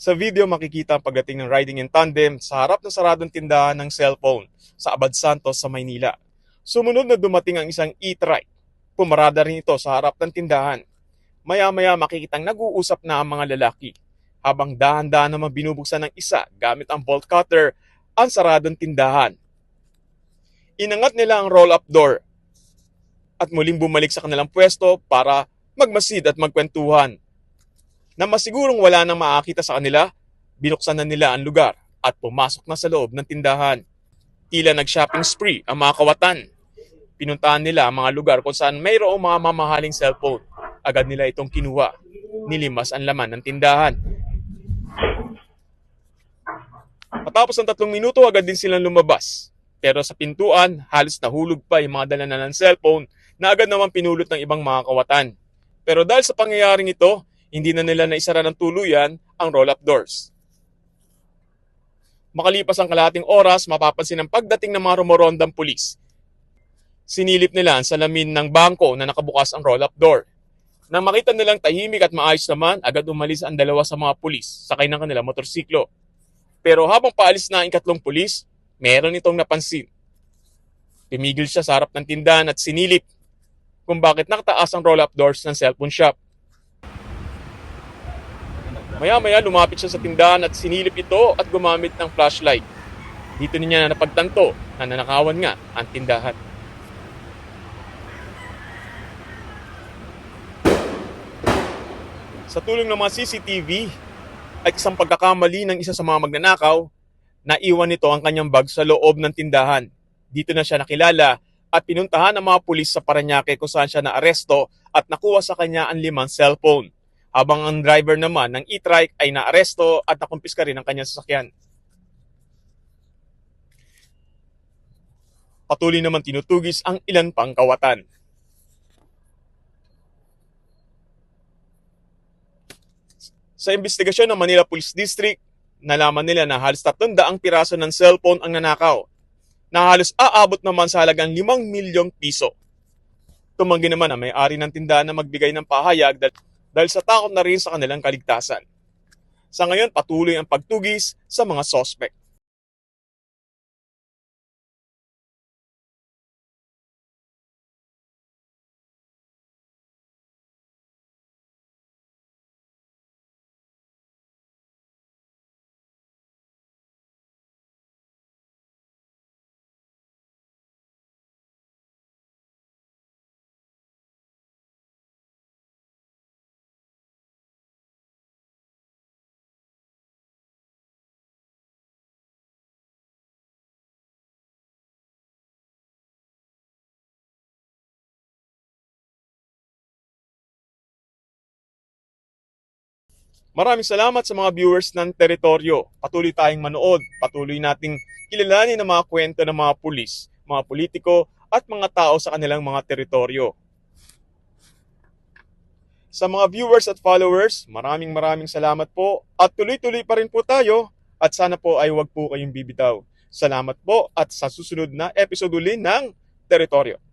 Sa video makikita ang pagdating ng riding in tandem sa harap ng saradong tindahan ng cellphone sa Abad Santos sa Maynila. Sumunod na dumating ang isang e-trike. Pumarada rin ito sa harap ng tindahan. Maya-maya makikitang nag-uusap na ang mga lalaki habang dahan-dahan naman binubuksan ng isa gamit ang bolt cutter ang saradong tindahan. Inangat nila ang roll-up door at muling bumalik sa kanilang pwesto para magmasid at magkwentuhan. Na masigurong wala nang makakita sa kanila, binuksan na nila ang lugar at pumasok na sa loob ng tindahan. Tila nag-shopping spree ang mga kawatan. Pinuntahan nila ang mga lugar kung saan mayroong mga mamahaling cellphone. Agad nila itong kinuha. Nilimas ang laman ng tindahan. Matapos ng 3 minuto, agad din silang lumabas. Pero sa pintuan, halos nahulog pa yung mga dala na ng cellphone na agad naman pinulot ng ibang mga kawatan. Pero dahil sa pangyayaring ito, hindi na nila naisara ng tuluyan ang roll-up doors. Makalipas ang kalahating oras, mapapansin ang pagdating ng mga rumorondang pulis. Sinilip nila ang salamin ng bangko na nakabukas ang roll-up door. Nang makita nilang tahimik at maayos naman, agad umalis ang dalawa sa mga pulis sakay ng kanilang motorsiklo. Pero habang paalis na ang 3 pulis, meron itong napansin. Tumigil siya sa harap ng tindahan at sinilip kung bakit nakataas ang roll-up doors ng cellphone shop. Maya-maya lumapit siya sa tindahan at sinilip ito at gumamit ng flashlight. Dito niya napagtanto na nanakawan nga ang tindahan. Sa tulong ng mga CCTV ay isang pagkakamali ng isa sa mga magnanakaw, naiwan nito ang kanyang bag sa loob ng tindahan. Dito na siya nakilala at pinuntahan ng mga pulis sa Parañaque kung saan siya naaresto at nakuha sa kanya ang 5 cellphone. Habang ang driver naman ng e-trike ay naaresto at nakumpiska rin ang kanyang sasakyan. Patuloy naman tinutugis ang ilan pang kawatan. Sa investigasyon ng Manila Police District, nalaman nila na halos 300 piraso ng cellphone ang nanakaw, na halos aabot naman sa halagang 5 milyong piso. Tumanggi naman ang may-ari ng tindahan na magbigay ng pahayag dahil sa takot na rin sa kanilang kaligtasan. Sa ngayon, patuloy ang pagtugis sa mga sospek. Maraming salamat sa mga viewers ng Teritoryo. Patuloy tayong manood, patuloy nating kilalanin ang mga kwento ng mga pulis, mga politiko at mga tao sa kanilang mga teritoryo. Sa mga viewers at followers, maraming salamat po at tuloy-tuloy pa rin po tayo at sana po ay wag po kayong bibitaw. Salamat po at sa susunod na episode uli ng Teritoryo.